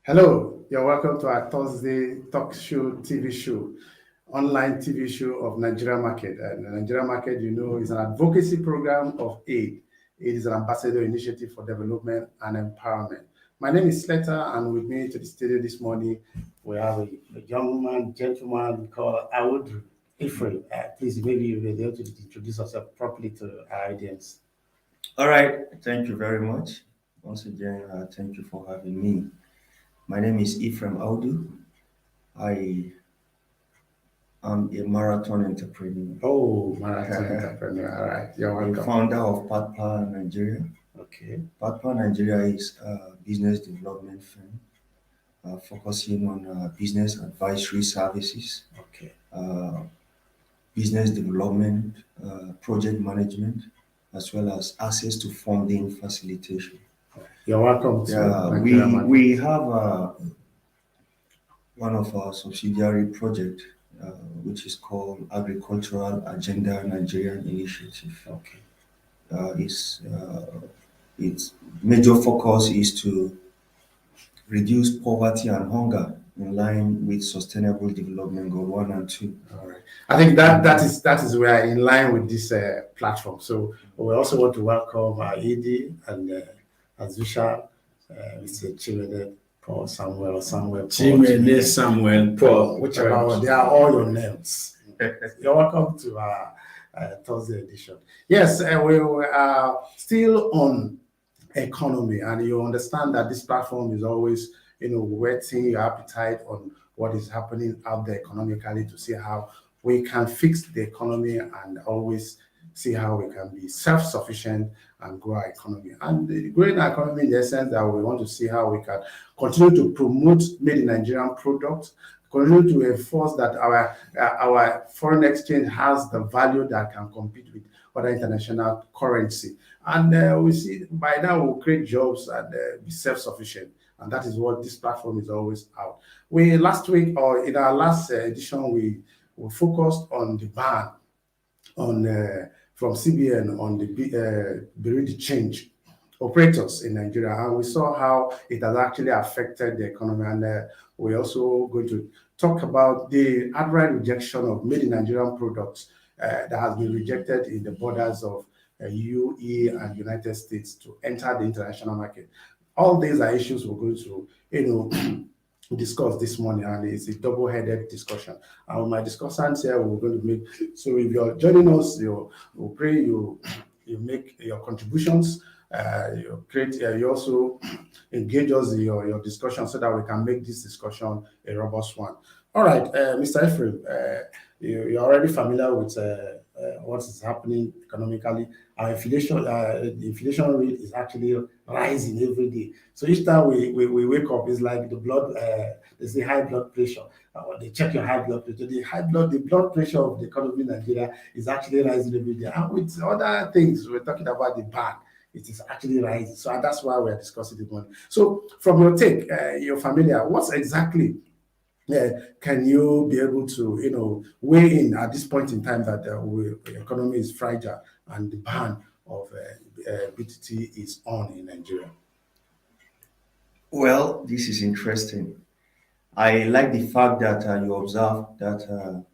Hello, you're welcome to our Thursday talk show, TV show, online TV show of Nigeria Market. And the Nigeria Market, is an advocacy program of aid. It is an ambassador initiative for development and empowerment. My name is Sleta, and with me to the studio this morning, we have a young man, gentleman called Awood Ephraim. Please, maybe you will be able to introduce yourself properly to our audience. All right, thank you very much. Once again, thank you for having me. My name is Ephraim Audu. I am a marathon entrepreneur, Oh, marathon entrepreneur. All right, you're the welcome. founder of Patpa Nigeria. Okay. Patpa Nigeria is a business development firm focusing on business advisory services, Okay. uh, business development, project management, as well as access to funding facilitation. You're welcome to Yeah, Nigeria Market. we have one of our subsidiary project, which is called Agricultural Agenda Nigerian Initiative. Okay. Is its major focus is to reduce poverty and hunger in line with Sustainable Development Goal 1 and 2. All right. I think that is where in line with this platform. So we also want to welcome ED and as usual, Mr. Chimede Paul Samuel or Samuel Paul Chimene Samuel Paul. whichever one. They are all your names. You're welcome to our Thursday edition. Yes, we are still on economy, and you understand that this platform is always, whetting your appetite on what is happening out there economically to see how we can fix the economy and always see how we can be self-sufficient and grow our economy. And growing our economy in the sense that we want to see how we can continue to promote made in Nigerian products, continue to enforce that our foreign exchange has the value that can compete with other international currency. And we see by now we'll create jobs and be self-sufficient. And that is what this platform is always out. We last week or in our last edition, we focused on the ban on from CBN on the Bureau change operators in Nigeria, and we saw how it has actually affected the economy. And we're also going to talk about the outright rejection of made in Nigerian products that has been rejected in the borders of UE and United States to enter the international market. All these are issues we're going to, discuss this morning, and it's a double-headed discussion. And with my discussants here, we're going to make. So if you're joining us, we'll pray you make your contributions. You also engage us in your discussion so that we can make this discussion a robust one. All right, Mr. Ephraim, you're already familiar with what is happening economically. Our inflation, the inflation rate is actually rising every day. So each time we wake up, it's like the blood, they say high blood pressure. They check your high blood pressure. The blood pressure of the economy in Nigeria is actually rising every day. And with other things, we're talking about the ban. It is actually rising. So that's why we're discussing the money. So from your take, you're familiar, what's exactly can you be able to, weigh in at this point in time that the economy is fragile and the ban of BTT is on in Nigeria? Well, this is interesting. I like the fact that you observe that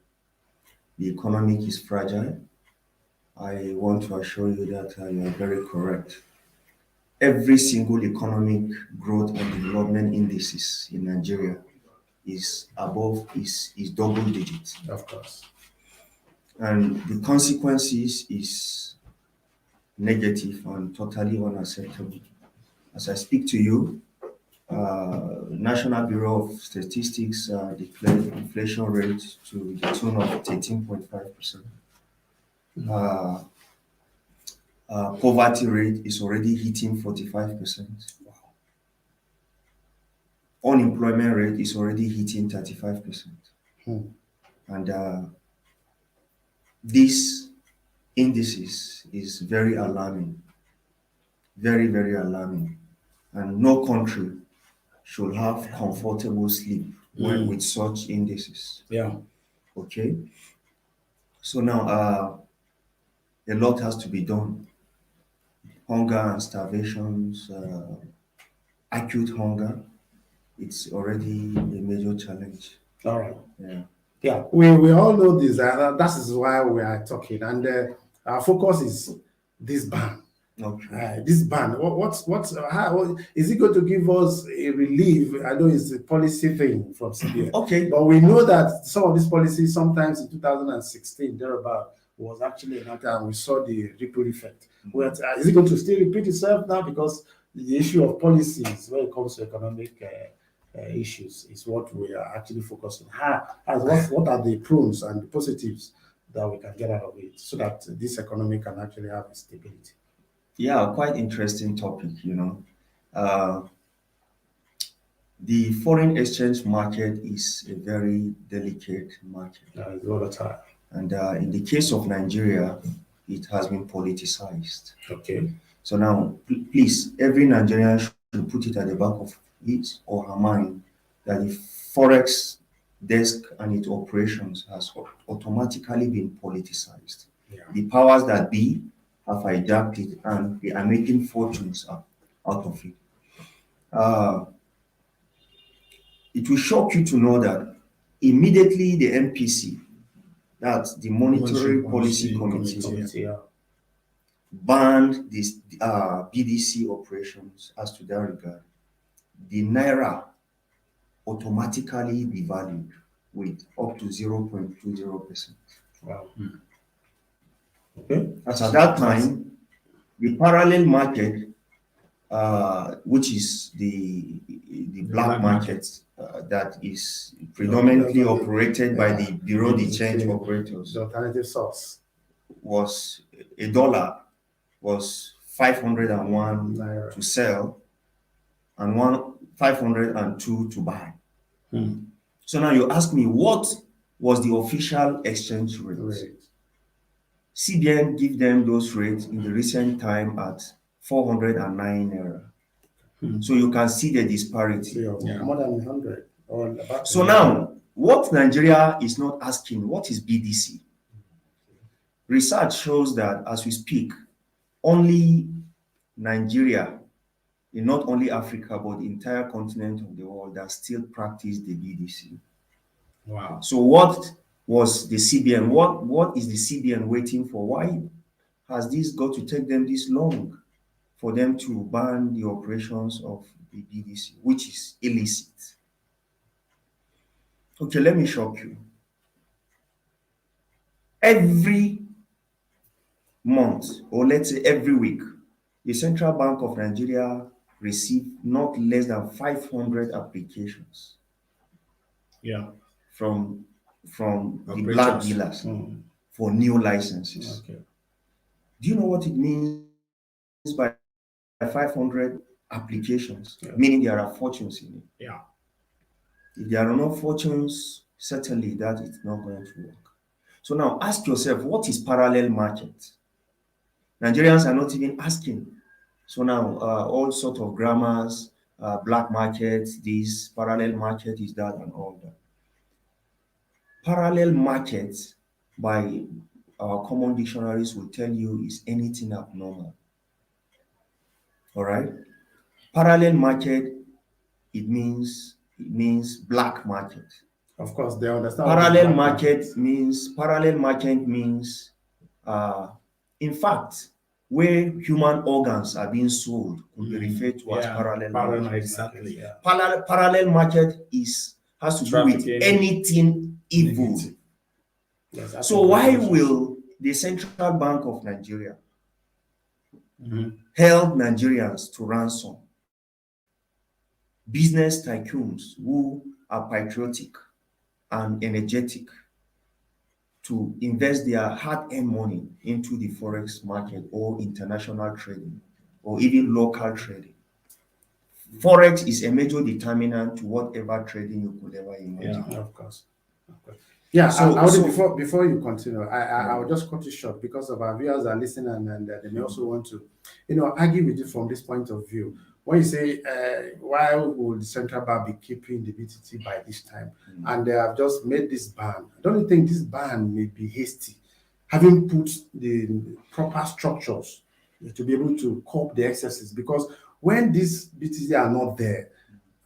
the economic is fragile. I want to assure you that you are very correct. Every single economic growth and development indices in Nigeria is double digits, Of course. and the consequences is negative and totally unacceptable. As I speak to you, National Bureau of Statistics declared inflation rate to the tune of 13.5%. Uh, Poverty rate is already hitting 45%. Unemployment rate is already hitting 35%. Hmm. And these indices is very alarming, very, very alarming. And no country should have comfortable sleep with such indices. Yeah. Okay. So now a lot has to be done. Hunger and starvations, acute hunger, it's already a major challenge. All right. Yeah. Yeah, we all know this. That is why we are talking, and our focus is this ban. Okay. This ban. How is it going to give us a relief? I know it's a policy thing from CBN. Okay. But we know that some of these policies, sometimes in 2016, thereabout, was actually enacted, and we saw the ripple effect. Well, is it going to still repeat itself now? Because the issue of policies when it comes to economic issues is what we are actually focusing on. What are the pros and the positives that we can get out of it so that this economy can actually have stability? Yeah, quite interesting topic, The foreign exchange market is a very delicate market. It's volatile. And in the case of Nigeria, it has been politicized. Okay. So now, please, every Nigerian should put it at the back of his or her mind that the Forex desk and its operations has automatically been politicized. Yeah. The powers that be have hijacked it and they are making fortunes out of it. It will shock you to know that immediately the MPC, that's the Monetary Policy Committee, banned this BDC operations as to that regard, the Naira automatically devalued with up to 0.20%. Wow. Okay. As at that time, the parallel market, which is the black market, that is predominantly operated by the Bureau de Change operators, the alternative source, was $1 was 501 Naira to sell and 502 to buy. So now you ask me, what was the official exchange rate? Right. CBN give them those rates in the recent time at 409 Naira. So you can see the disparity. More than 100. So now, what Nigeria is not asking, what is BDC? Research shows that as we speak, only Nigeria, in not only Africa, but the entire continent of the world, that still practice the BDC. Wow. So what was the CBN? What is the CBN waiting for? Why has this got to take them this long for them to ban the operations of the BDC, which is illicit? Okay, let me shock you. Every month, or let's say every week, the Central Bank of Nigeria receive not less than 500 applications. Yeah. From the black dealers for new licenses. Okay. Do you know what it means by 500 applications? Meaning there are fortunes in it. Yeah. If there are no fortunes, certainly that is not going to work. So now ask yourself, what is parallel market? Nigerians are not even asking. So now all sorts of grammars, black market, this parallel market is that and all that. Parallel market, by our common dictionaries, will tell you is anything abnormal. All right. Parallel market, it means black market. Of course, they understand. Parallel market means in fact, where human organs are being sold could be referred to as parallel market. Exactly. Yeah. Parallel market has to do with anything evil. Yes, so why will the Central Bank of Nigeria held Nigerians to ransom? Business tycoons who are patriotic and energetic to invest their hard-earned money into the forex market or international trading or even local trading. Forex is a major determinant to whatever trading you could ever imagine. Yeah, of course. Yeah, so before you continue, I will just cut it short because of our viewers are listening and they may also want to, argue with you from this point of view. When you say, why would the central bank be keeping the BTT by this time? And they have just made this ban. Don't you think this ban may be hasty, having put the proper structures to be able to cope the excesses? Because when these BTT are not there,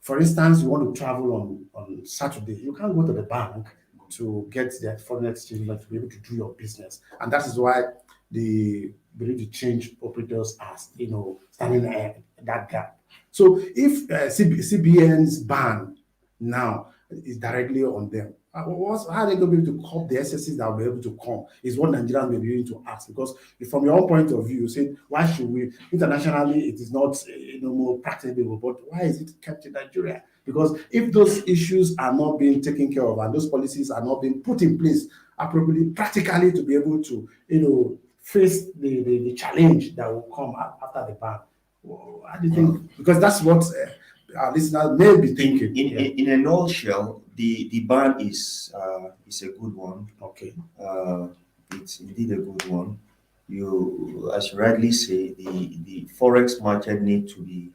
For instance, you want to travel on Saturday, you can't go to the bank to get the foreign exchange to be able to do your business. And that is why the ability to change operators are, standing that gap. So if CBN's ban now is directly on them, how are they going to be able to cope the excesses that will be able to come is what Nigerians may be able to ask. Because from your own point of view, you say, why should we? Internationally, it is not more practicable, but why is it kept in Nigeria? Because if those issues are not being taken care of and those policies are not being put in place appropriately, practically to be able to, face the challenge that will come after the ban. How do you think? Because that's what our listeners may be thinking. In a nutshell, the ban is a good one. Okay. It's indeed a good one. As you rightly say, the forex market need to be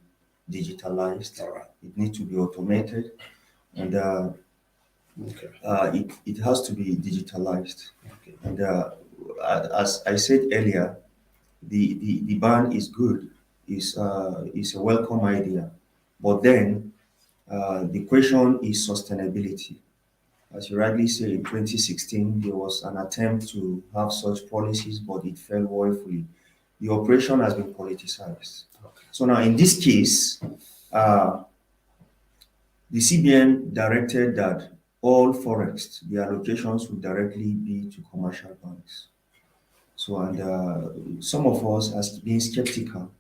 digitalized. All right. It needs to be automated, and it has to be digitalized. Okay. And as I said earlier, the ban is good. Is a welcome idea, but then the question is sustainability. As you rightly say, in 2016 there was an attempt to have such policies, but it fell woefully. The operation has been politicized. Okay. So now in this case, the CBN directed that all forex, the allocations would directly be to commercial banks. So, and some of us has been skeptical.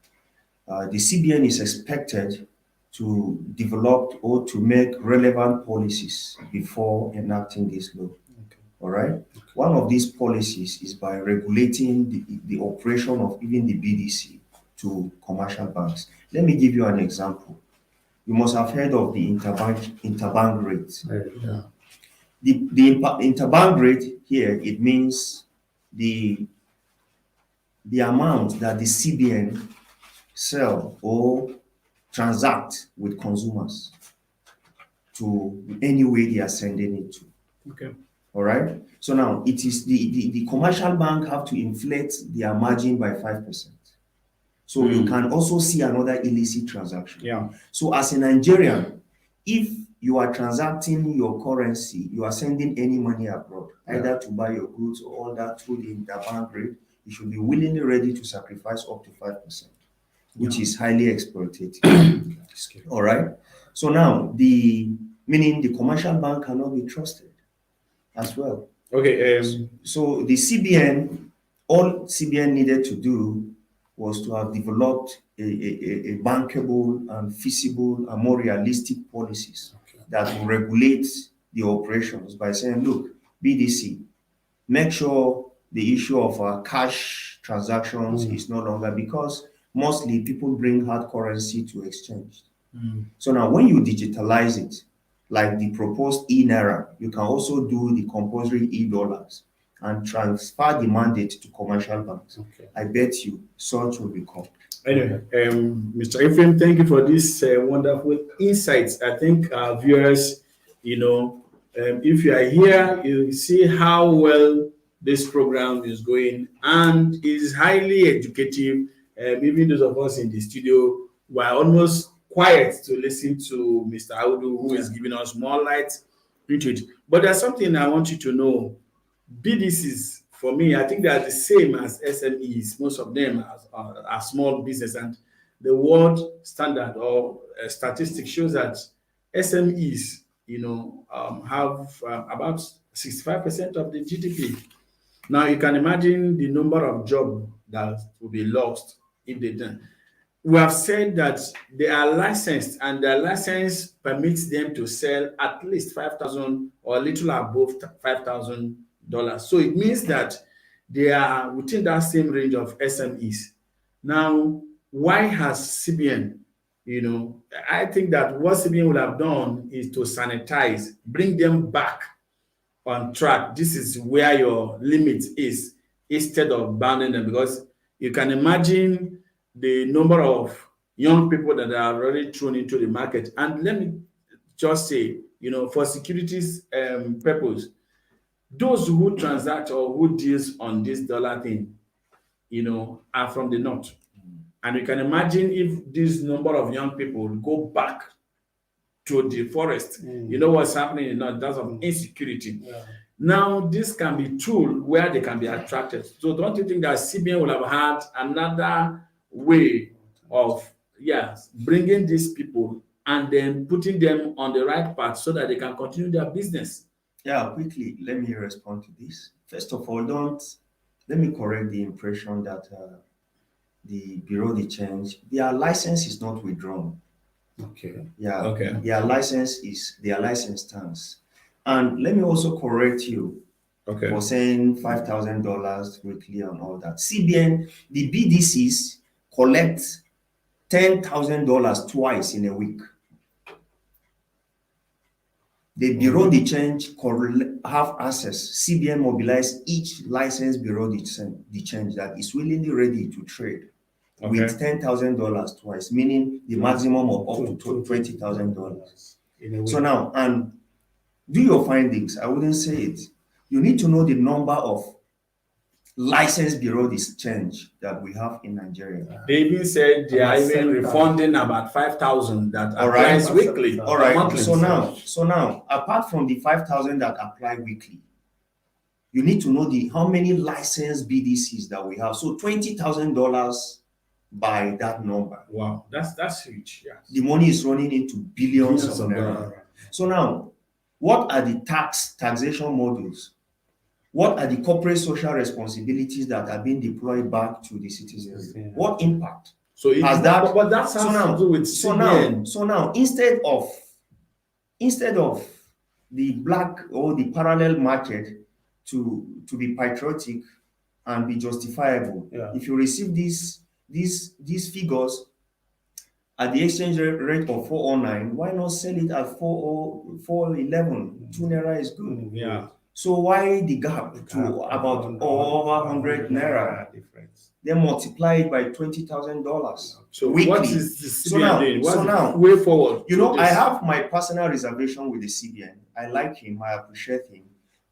The CBN is expected to develop or to make relevant policies before enacting this law. Okay. All right. Okay. One of these policies is by regulating the operation of even the BDC to commercial banks. Let me give you an example. You must have heard of the interbank rate. Yeah. The interbank rate here, it means the amount that the CBN sell or transact with consumers to any way they are sending it to. Okay. All right. So now it is the commercial bank have to inflate their margin by 5%. So you can also see another illicit transaction. Yeah. So as a Nigerian, if you are transacting your currency, you are sending any money abroad, either to buy your goods or all that through the interbank rate, you should be willingly ready to sacrifice up to 5%, which is highly exploitative. All right. So now meaning the commercial bank cannot be trusted as well. Okay. So the CBN, all CBN needed to do was to have developed a bankable and feasible and more realistic policies that will regulate the operations by saying, look, BDC, make sure the issue of cash transactions is no longer, because mostly people bring hard currency to exchange. So now when you digitalize it, like the proposed e-Naira, you can also do the compulsory e-dollars and transfer the mandate to commercial banks. Okay. I bet you such will become. Anyway, Mr. Ephraim, thank you for this wonderful insights. I think our viewers, if you are here, you see how well this program is going, and is highly educative. Even those of us in the studio were almost quiet to listen to Mr. Audu, who is giving us more light into it. But there's something I want you to know. BDCs, for me, I think they are the same as SMEs. Most of them are small business, and the world standard or statistic shows that SMEs, have about 65% of the GDP. Now you can imagine the number of jobs that will be lost if they don't. We have said that they are licensed, and their license permits them to sell at least $5,000 or a little above $5,000. So it means that they are within that same range of SMEs. Now, why has CBN, I think that what CBN would have done is to sanitize, bring them back on track. This is where your limit is, instead of banning them, because you can imagine the number of young people that are already thrown into the market. And let me just say, for securities purpose, those who transact or who deals on this dollar thing, are from the north. And you can imagine if this number of young people go back to the forest. You know what's happening in terms of insecurity. Yeah. Now, this can be tool where they can be attracted. So don't you think that CBN will have had another way of bringing these people and then putting them on the right path so that they can continue their business? Yeah, quickly, let me respond to this. First of all, let me correct the impression that the Bureau de Change, their license is not withdrawn. Okay. Yeah. Okay. Their license stands. And let me also correct you for saying $5,000 weekly and all that. CBN, the BDCs collect $10,000 twice in a week. The Bureau de Change have access. CBN mobilize each licensed Bureau de Change that is willingly ready to trade with $10,000 twice, meaning the maximum of up to $20,000. So now, and do your findings. I wouldn't say it. You need to know the number of licensed Bureau de Change that we have in Nigeria. They even said they are even refunding about 5,000 that applies weekly. All right. So now, apart from the 5,000 that apply weekly, you need to know how many licensed BDCs that we have. So $20,000 by that number. Wow, that's huge. Yes. The money is running into billions of naira. So now, what are the taxation models? What are the corporate social responsibilities that are being deployed back to the citizens? Yeah. What impact? So has that? But that's to do with CBN. So now, instead of the black or the parallel market to be patriotic and be justifiable, if you receive these figures at the exchange rate of 409, why not sell it at 411? 2 naira is good. Yeah. So why the gap to about over 100 naira difference? Then multiply it by $20,000. So weekly. What is the CBN doing? What's the way forward? I have my personal reservation with the CBN. I like him. I appreciate him.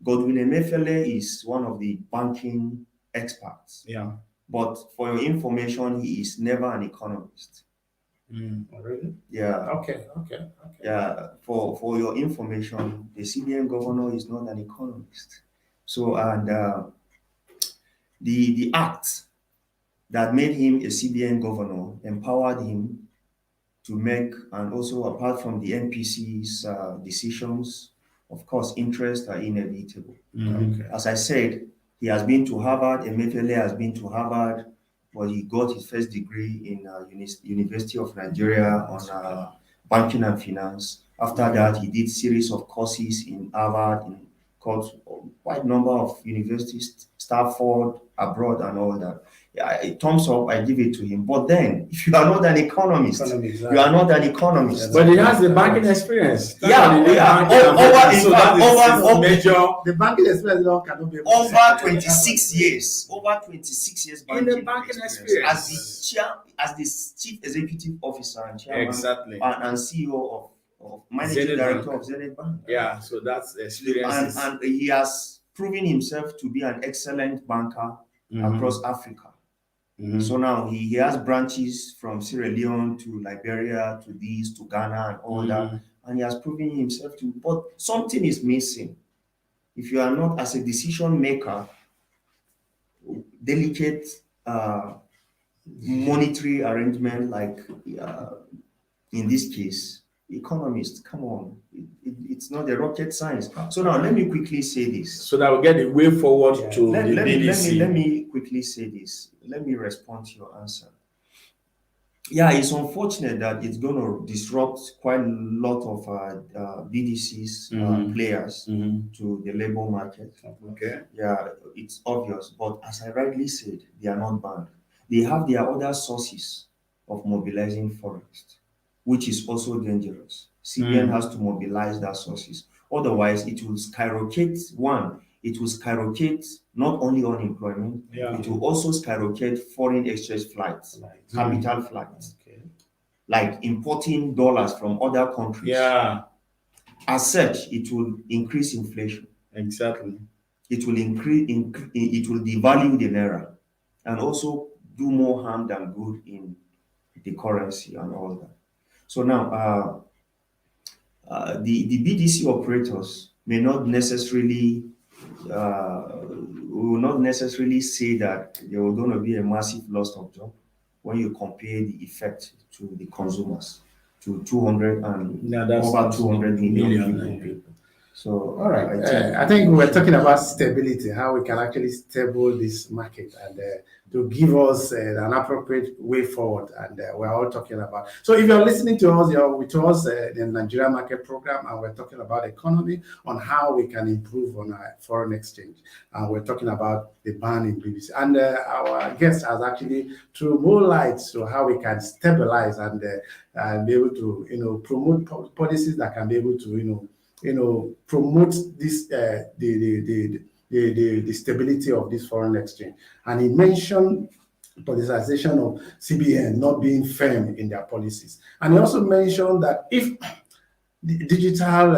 Godwin Emefiele is one of the banking experts. Yeah. But for your information, he is never an economist. Really? Yeah. Okay. Yeah. For your information, the CBN governor is not an economist. So, and the act that made him a CBN governor empowered him to make, and also apart from the NPC's decisions, of course, interests are inevitable. As I said, he has been to Harvard. Emefiele has been to Harvard, but he got his first degree in University of Nigeria on banking and finance. After that, he did series of courses in Harvard, in quite a number of universities, Stanford, abroad, and all that. Thumbs up, I give it to him. But then, if you are not an economist, you are not an economist. But he has the banking experience. The banking experience cannot be over 26 years. Over 26 years banking experience as the chief executive officer and chairman and CEO of managing director of Zenith Bank. Yeah, so that's experience. And he has proven himself to be an excellent banker across Africa. So now he has branches from Sierra Leone to Liberia to Ghana and all that, and he has proven himself to. But something is missing. If you are not, as a decision maker, delicate monetary arrangement like in this case, economists, come on, it's not a rocket science. So now let me quickly say this. So that will get the way forward to the BDC. Let me quickly say this. Let me respond to your answer. Yeah, it's unfortunate that it's going to disrupt quite a lot of BDCs players to the labor market. Okay. Yeah, it's obvious. But as I rightly said, they are not banned. They have their other sources of mobilizing forex, which is also dangerous. CBN has to mobilize that sources. Otherwise, it will skyrocket. It will skyrocket not only unemployment, it will also skyrocket foreign exchange flights, capital flights, like importing dollars from other countries. Yeah. As such, it will increase inflation. Exactly. It will it will devalue the naira and also do more harm than good in the currency and all that. So now, the BDC operators may not necessarily will not necessarily say that there was going to be a massive loss of job when you compare the effect to the consumers, to 200 and that's over 200 million million people. So, All right. I think we're talking about stability, how we can actually stable this market and to give us an appropriate way forward. And we're all talking about. So if you're listening to us, you're with us the Nigeria Market Program, and we're talking about economy on how we can improve on our foreign exchange. And we're talking about the ban in BBC. And our guest has actually threw more light to how we can stabilize and be able to, promote policies that can be able to, promote this the stability of this foreign exchange. And he mentioned politicization of CBN not being firm in their policies. And he also mentioned that if the digital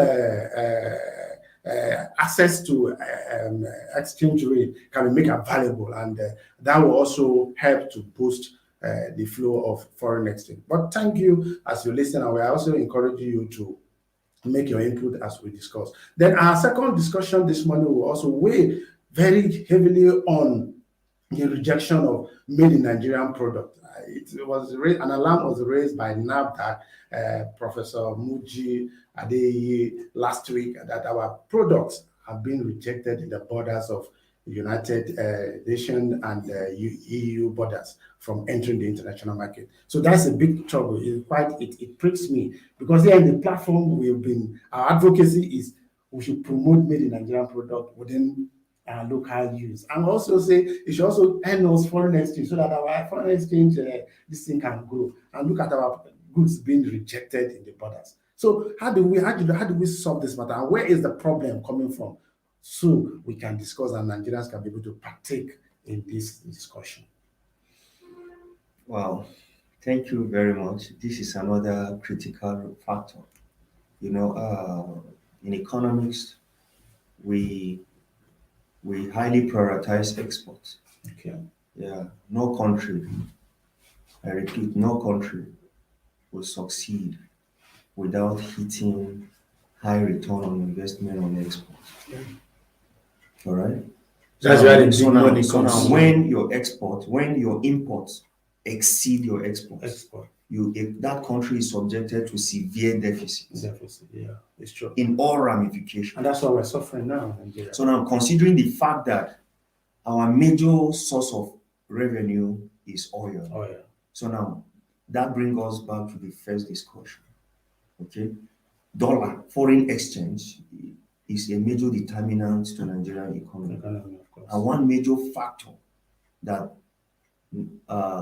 access to exchange rate can be made available, and that will also help to boost the flow of foreign exchange. But thank you as you listen, and we also encourage you to make your input as we discuss. Then our second discussion this morning will also weigh very heavily on the rejection of made in Nigerian product. It was raised, an alarm was raised by NAFDAC, Professor Muji Adeyeye last week, that our products have been rejected in the borders of the United Nations and EU borders from entering the international market. So that's a big trouble. It pricks me, because here in the platform our advocacy is we should promote made in Nigerian product within our local use, and also say it should also earn us foreign exchange so that our foreign exchange this thing can grow. And look at our goods being rejected in the borders. So how do we solve this matter, and where is the problem coming from? So we can discuss, and Nigerians can be able to partake in this discussion. Wow, thank you very much. This is another critical factor. In economics, we highly prioritize exports. Okay. Yeah, no country, I repeat, no country will succeed without hitting high return on investment on exports. Yeah. All right. That's where the big money So comes. now, when your imports exceed your exports, if that country is subjected to severe deficits. Yeah, it's true. In all ramifications. And that's why we're suffering now in Nigeria. So now, considering the fact that our major source of revenue is oil. Oh yeah. So now, that brings us back to the first discussion. Okay, dollar, foreign exchange, is a major determinant to Nigerian economy. Of course. And one major factor that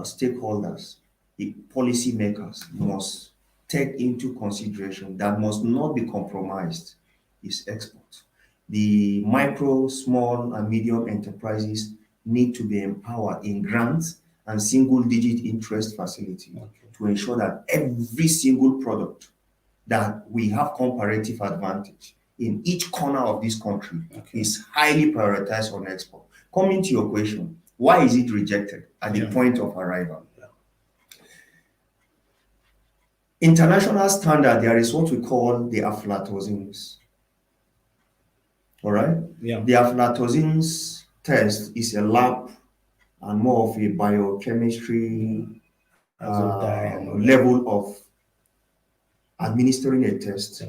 stakeholders, the policymakers must take into consideration, that must not be compromised, is export. The micro, small, and medium enterprises need to be empowered in grants and single-digit interest facility to ensure that every single product that we have comparative advantage in each corner of this country is highly prioritized on export. Coming to your question, why is it rejected at the point of arrival? International standard, there is what we call the aflatoxins. All right? Yeah. The aflatoxins test is a lab and more of a biochemistry level of administering a test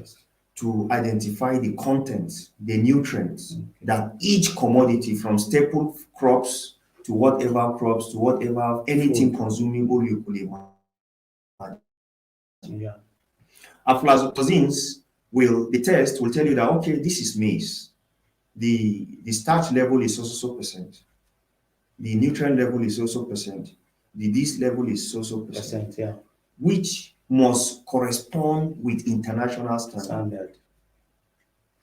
to identify the contents, the nutrients that each commodity, from staple crops to whatever anything consumable you could imagine. Yeah. Aflatoxins the test will tell you that, okay, this is maize. The starch level is so percent. The nutrient level is so percent. The this level is so percent. Yeah. Which must correspond with international standard.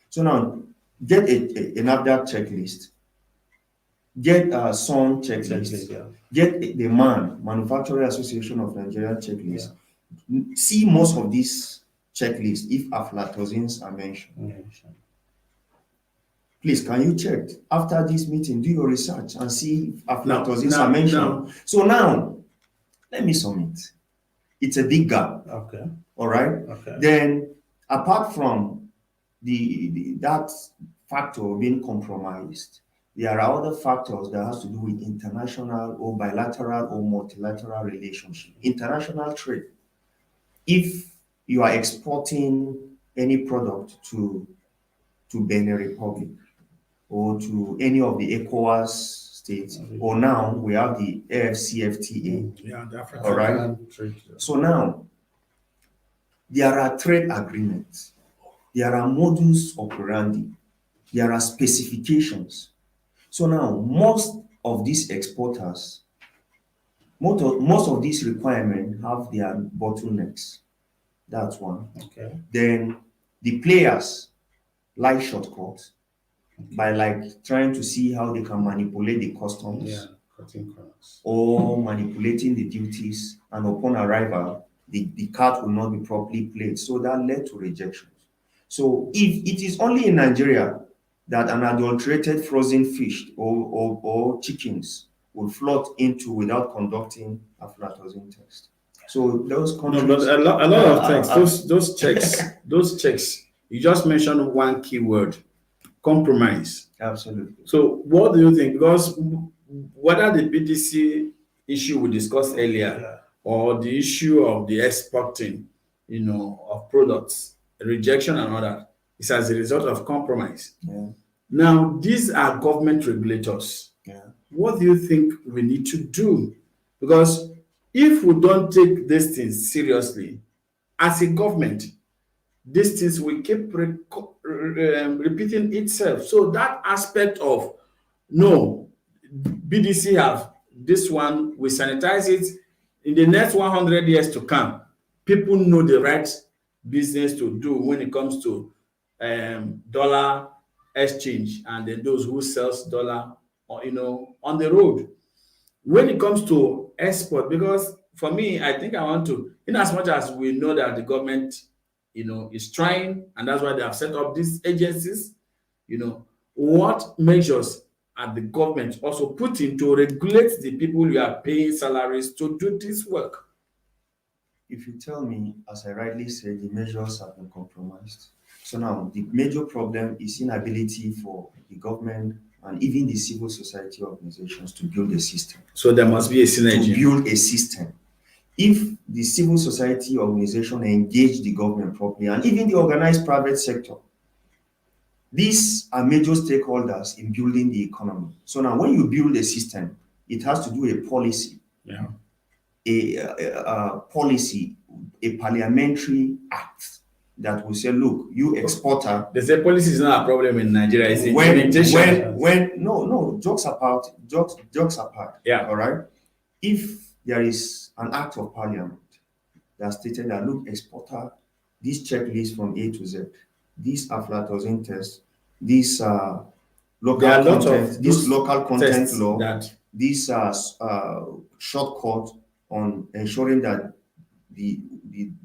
So now, get a NAFDAC checklist, get a SON checklist, get the Manufacturer Association of Nigeria checklist. See most of these checklists if aflatoxins are mentioned. Please, can you check after this meeting? Do your research and see if aflatoxins are mentioned. So now, let me sum it. It's a big gap. Okay. All right. Okay. Then apart from that factor being compromised, there are other factors that has to do with international or bilateral or multilateral relationship. International trade. If you are exporting any product to Benin Republic or to any of the ECOWAS states, or now we have the AFCFTA. Yeah, the African. All right. So now there are trade agreements, there are modus operandi, there are specifications. So now most of these exporters, most of these requirements have their bottlenecks. That's one. Okay. Then the players like shortcuts by like trying to see how they can manipulate the customs. Yeah, cutting corners. Or manipulating the duties, and upon arrival, the card will not be properly played. So that led to rejections. So if it is only in Nigeria that an adulterated frozen fish or chickens will float into without conducting aflatoxin test. So those countries. No, but a lot of things. Those checks. You just mentioned one key word: compromise. Absolutely. So what do you think? Because whether the BDC issue we discussed earlier or the issue of the exporting, of products, rejection and all that, is as a result of compromise. Yeah. Now, these are government regulators. Yeah. What do you think we need to do? Because if we don't take these things seriously, as a government, these things will keep repeating itself. So that aspect of, no, BDC have this one, we sanitize it. In the next 100 years to come, people know the right business to do when it comes to dollar exchange, and then those who sells dollar, on the road. When it comes to export, because for me, I think I want to, in as much as we know that the government, is trying, and that's why they have set up these agencies, what measures are the government also putting to regulate the people you are paying salaries to do this work? If you tell me, as I rightly said, the measures have been compromised. So now the major problem is inability for the government and even the civil society organizations to build a system. So there must be a synergy. To build a system. If the civil society organization engage the government properly, and even the organized private sector, these are major stakeholders in building the economy. So now when you build a system, it has to do a policy. Yeah. A policy, a parliamentary act that will say, look, you exporter. They say policy is not a problem in Nigeria. It's implementation. No, jokes apart. Yeah. All right. If there is an act of parliament that stated that, look, exporter, this checklist from A to Z, these aflatoxin tests, this local content law, this shortcut on ensuring that the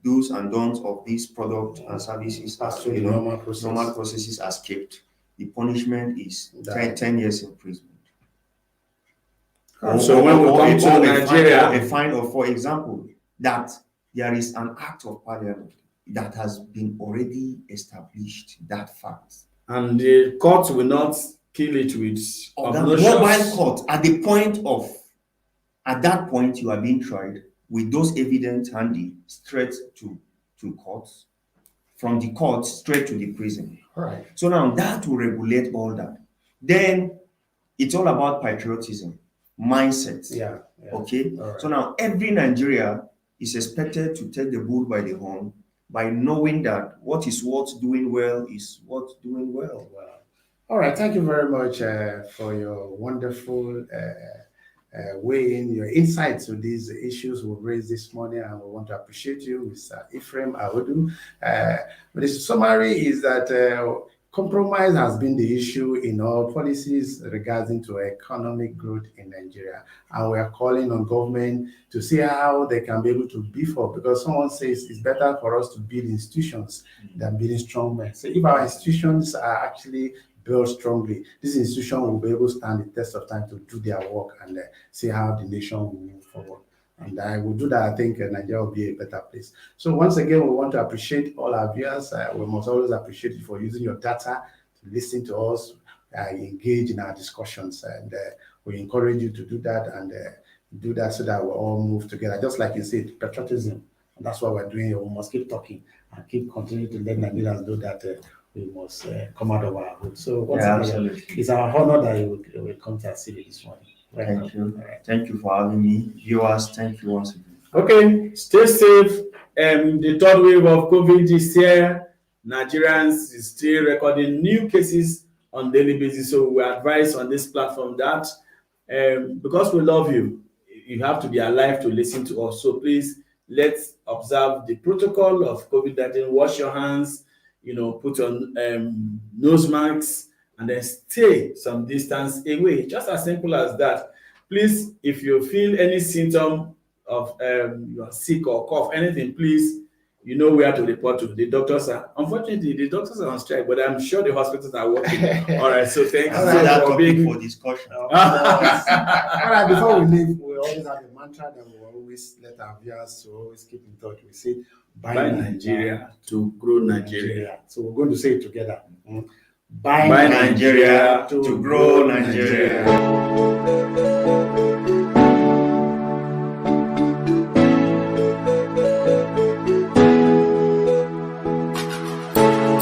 do's and don'ts of these products and services are normal processes are skipped. The punishment is 10 years imprisonment. So when we come to Nigeria, a fine, or for example, that there is an act of parliament that has been already established, that fact. And the court will not kill it with mobile court at that point you are being tried with those evidence handy straight to courts, from the court straight to the prison. All right. So now that will regulate all that. Then it's all about patriotism, mindset. Yeah. Okay. Right. So now every Nigeria is expected to take the bull by the horn by knowing that what is worth doing well is worth doing well. All right. Thank you very much for your wonderful way in your insights to these issues we've raised this morning, and we want to appreciate you, Mr. Ephraim Awodu. But the summary is that compromise has been the issue in all policies regarding to economic growth in Nigeria, and we are calling on government to see how they can be able to beef up, because someone says it's better for us to build institutions than building strong men. So if our institutions are actually built strongly, this institution will be able to stand the test of time to do their work and see how the nation will move forward. And I will do that. I think Nigeria will be a better place. So once again, we want to appreciate all our viewers. We must always appreciate you for using your data to listen to us, engage in our discussions. And we encourage you to do that and do that so that we all move together. Just like you said, patriotism. And that's what we're doing here. We must keep talking and keep continuing to let Nigerians know that we must come out of our hood. So once again, absolutely. it's our honor that you will come to our city this morning. Thank you. Thank you for having me. Viewers, thank you once again. Okay, stay safe. The third wave of COVID is here. Nigerians is still recording new cases on daily basis. So we advise on this platform that because we love you, you have to be alive to listen to us. So please, let's observe the protocol of COVID-19. Wash your hands, put on nose masks, and then stay some distance away. Just as simple as that. Please, if you feel any symptom of you are sick or cough, anything, please, you know where to report to. The doctors are, unfortunately, the doctors are on strike, but I'm sure the hospitals are working. All right, so thank you for being for discussion. All right, before we leave, we always have a mantra that we always let our viewers to always keep in touch. We say, buy Nigeria to grow Nigeria. So we're going to say it together. Buy Nigeria to grow Nigeria.